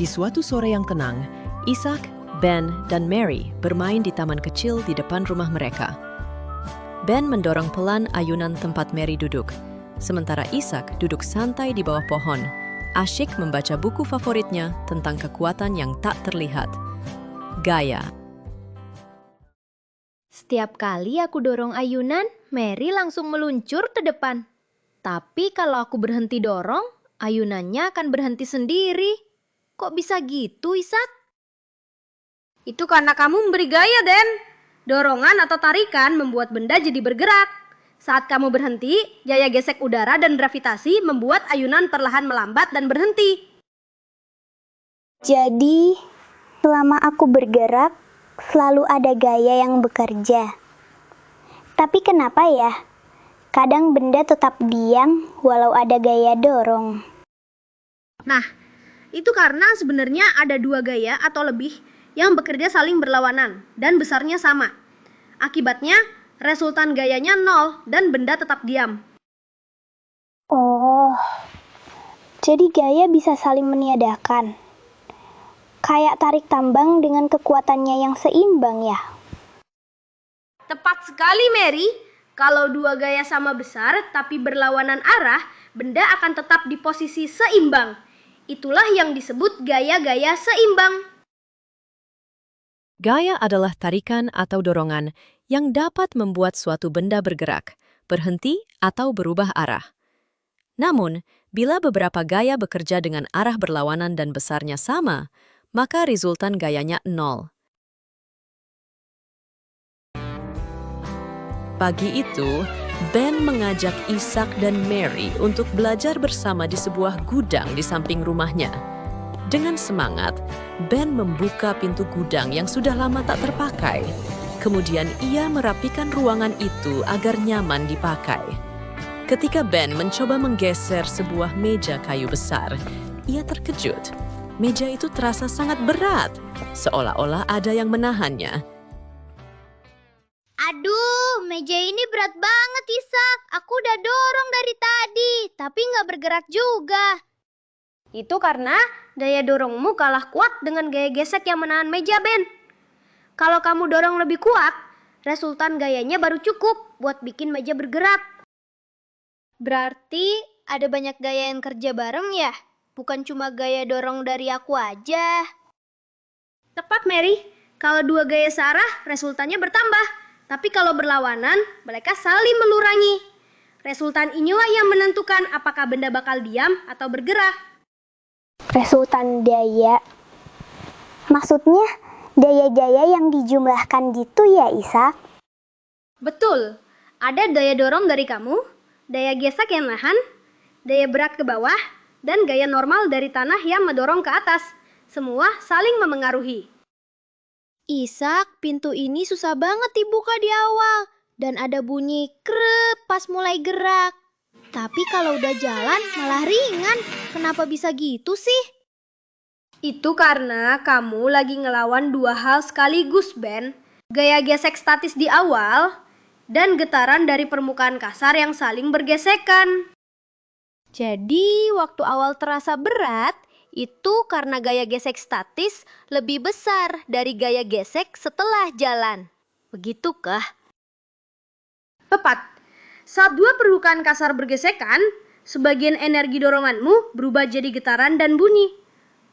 Di suatu sore yang tenang, Ishak, Ben, dan Mary bermain di taman kecil di depan rumah mereka. Ben mendorong pelan ayunan tempat Mary duduk, sementara Ishak duduk santai di bawah pohon, asyik membaca buku favoritnya tentang kekuatan yang tak terlihat. Gaia. Setiap kali aku dorong ayunan, Mary langsung meluncur ke depan. Tapi kalau aku berhenti dorong, ayunannya akan berhenti sendiri. Kok bisa gitu, Ishak? Itu karena kamu memberi gaya, Den. Dorongan atau tarikan membuat benda jadi bergerak. Saat kamu berhenti, gaya gesek udara dan gravitasi membuat ayunan perlahan melambat dan berhenti. Jadi, selama aku bergerak, selalu ada gaya yang bekerja. Tapi kenapa ya? Kadang benda tetap diam walau ada gaya dorong. Nah, itu karena sebenarnya ada dua gaya atau lebih yang bekerja saling berlawanan dan besarnya sama. Akibatnya, resultan gayanya 0 dan benda tetap diam. Oh, jadi gaya bisa saling meniadakan. Kayak tarik tambang dengan kekuatannya yang seimbang ya. Tepat sekali, Mary. Kalau dua gaya sama besar tapi berlawanan arah, benda akan tetap di posisi seimbang. Itulah yang disebut gaya-gaya seimbang. Gaya adalah tarikan atau dorongan yang dapat membuat suatu benda bergerak, berhenti, atau berubah arah. Namun, bila beberapa gaya bekerja dengan arah berlawanan dan besarnya sama, maka resultan gayanya 0. Pagi itu, Ben mengajak Ishak dan Mary untuk belajar bersama di sebuah gudang di samping rumahnya. Dengan semangat, Ben membuka pintu gudang yang sudah lama tak terpakai. Kemudian ia merapikan ruangan itu agar nyaman dipakai. Ketika Ben mencoba menggeser sebuah meja kayu besar, ia terkejut. Meja itu terasa sangat berat, seolah-olah ada yang menahannya. Aduh, meja ini berat banget, Ishak. Aku udah dorong dari tadi, tapi nggak bergerak juga. Itu karena daya dorongmu kalah kuat dengan gaya gesek yang menahan meja, Ben. Kalau kamu dorong lebih kuat, resultan gayanya baru cukup buat bikin meja bergerak. Berarti ada banyak gaya yang kerja bareng ya? Bukan cuma gaya dorong dari aku aja. Tepat, Mary. Kalau dua gaya searah, resultannya bertambah. Tapi kalau berlawanan, mereka saling melurangi. Resultan inilah yang menentukan apakah benda bakal diam atau bergerak. Resultan daya. Maksudnya, daya-daya yang dijumlahkan gitu ya, Ishak? Betul. Ada daya dorong dari kamu, daya gesek yang nahan, daya berat ke bawah, dan gaya normal dari tanah yang mendorong ke atas. Semua saling memengaruhi. Ishak, pintu ini susah banget dibuka di awal. Dan ada bunyi krep pas mulai gerak. Tapi kalau udah jalan malah ringan. Kenapa bisa gitu sih? Itu karena kamu lagi ngelawan dua hal sekaligus, Ben. Gaya gesek statis di awal, dan getaran dari permukaan kasar yang saling bergesekan. Jadi waktu awal terasa berat, itu karena gaya gesek statis lebih besar dari gaya gesek setelah jalan. Begitukah? Tepat. Saat dua permukaan kasar bergesekan, sebagian energi doronganmu berubah jadi getaran dan bunyi.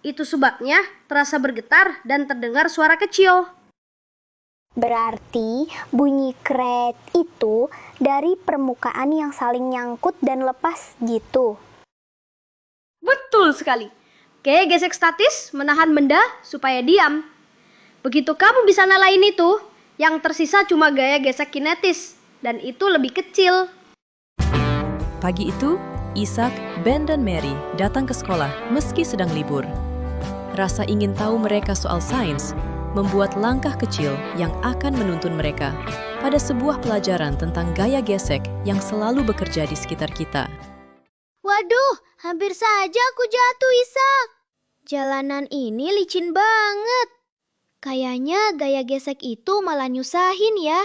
Itu sebabnya terasa bergetar dan terdengar suara kecil. Berarti bunyi kret itu dari permukaan yang saling nyangkut dan lepas gitu. Betul sekali. Gaya gesek statis menahan benda supaya diam. Begitu kamu bisa nalain itu, yang tersisa cuma gaya gesek kinetis, dan itu lebih kecil. Pagi itu, Ishak, Ben, dan Mary datang ke sekolah meski sedang libur. Rasa ingin tahu mereka soal sains membuat langkah kecil yang akan menuntun mereka pada sebuah pelajaran tentang gaya gesek yang selalu bekerja di sekitar kita. Waduh, hampir saja aku jatuh, Ishak. Jalanan ini licin banget. Kayaknya gaya gesek itu malah nyusahin ya.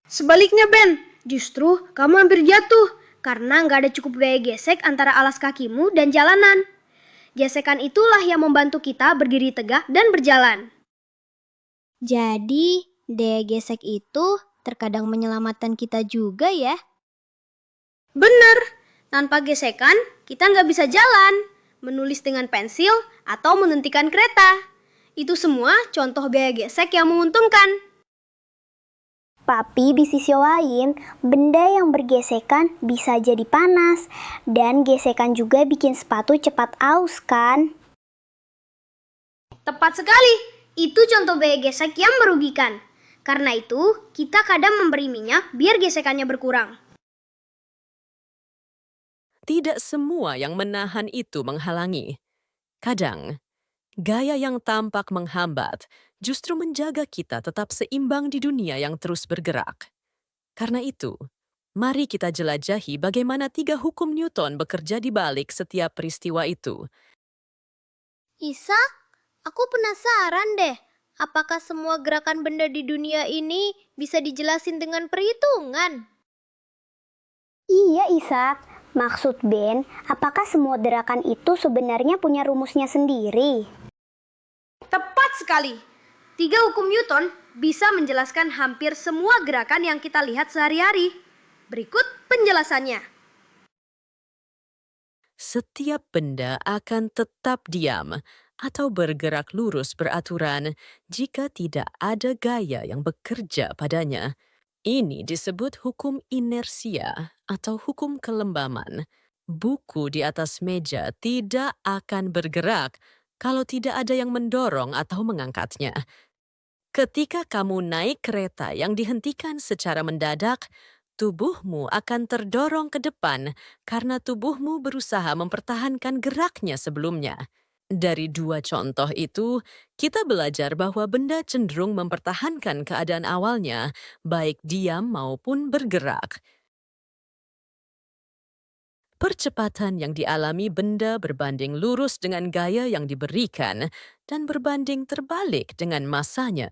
Sebaliknya, Ben, justru kamu hampir jatuh karena nggak ada cukup gaya gesek antara alas kakimu dan jalanan. Gesekan itulah yang membantu kita berdiri tegak dan berjalan. Jadi, daya gesek itu terkadang menyelamatkan kita juga ya. Bener, tanpa gesekan kita nggak bisa jalan, menulis dengan pensil, atau menghentikan kereta. Itu semua contoh gaya gesek yang menguntungkan. Tapi di sisi lain, benda yang bergesekan bisa jadi panas, dan gesekan juga bikin sepatu cepat aus kan? Tepat sekali, itu contoh gaya gesek yang merugikan. Karena itu, kita kadang memberi minyak biar gesekannya berkurang. Tidak semua yang menahan itu menghalangi. Kadang, gaya yang tampak menghambat justru menjaga kita tetap seimbang di dunia yang terus bergerak. Karena itu, mari kita jelajahi bagaimana 3 hukum Newton bekerja di balik setiap peristiwa itu. Isak, aku penasaran deh. Apakah semua gerakan benda di dunia ini bisa dijelasin dengan perhitungan? Iya, Ishak. Maksud Ben, apakah semua gerakan itu sebenarnya punya rumusnya sendiri? Tepat sekali. 3 hukum Newton bisa menjelaskan hampir semua gerakan yang kita lihat sehari-hari. Berikut penjelasannya. Setiap benda akan tetap diam atau bergerak lurus beraturan jika tidak ada gaya yang bekerja padanya. Ini disebut hukum inersia atau hukum kelembaman. Buku di atas meja tidak akan bergerak kalau tidak ada yang mendorong atau mengangkatnya. Ketika kamu naik kereta yang dihentikan secara mendadak, tubuhmu akan terdorong ke depan karena tubuhmu berusaha mempertahankan geraknya sebelumnya. Dari 2 contoh itu, kita belajar bahwa benda cenderung mempertahankan keadaan awalnya, baik diam maupun bergerak. Percepatan yang dialami benda berbanding lurus dengan gaya yang diberikan dan berbanding terbalik dengan masanya.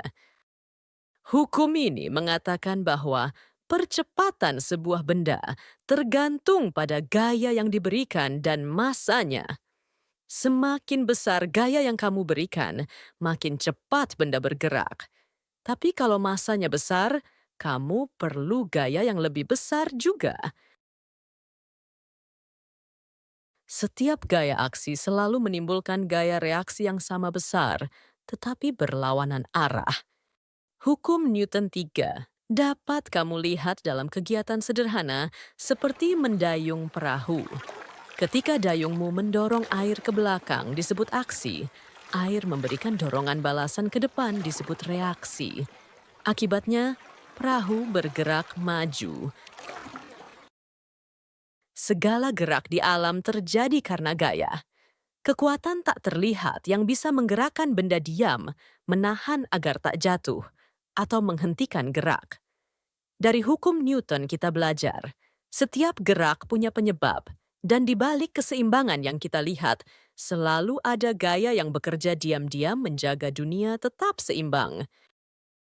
Hukum ini mengatakan bahwa percepatan sebuah benda tergantung pada gaya yang diberikan dan masanya. Semakin besar gaya yang kamu berikan, makin cepat benda bergerak. Tapi kalau masanya besar, kamu perlu gaya yang lebih besar juga. Setiap gaya aksi selalu menimbulkan gaya reaksi yang sama besar, tetapi berlawanan arah. Hukum Newton 3 dapat kamu lihat dalam kegiatan sederhana seperti mendayung perahu. Ketika dayungmu mendorong air ke belakang disebut aksi, air memberikan dorongan balasan ke depan disebut reaksi. Akibatnya, perahu bergerak maju. Segala gerak di alam terjadi karena gaya. Kekuatan tak terlihat yang bisa menggerakkan benda diam, menahan agar tak jatuh, atau menghentikan gerak. Dari hukum Newton kita belajar, setiap gerak punya penyebab, dan di balik keseimbangan yang kita lihat, selalu ada gaya yang bekerja diam-diam menjaga dunia tetap seimbang.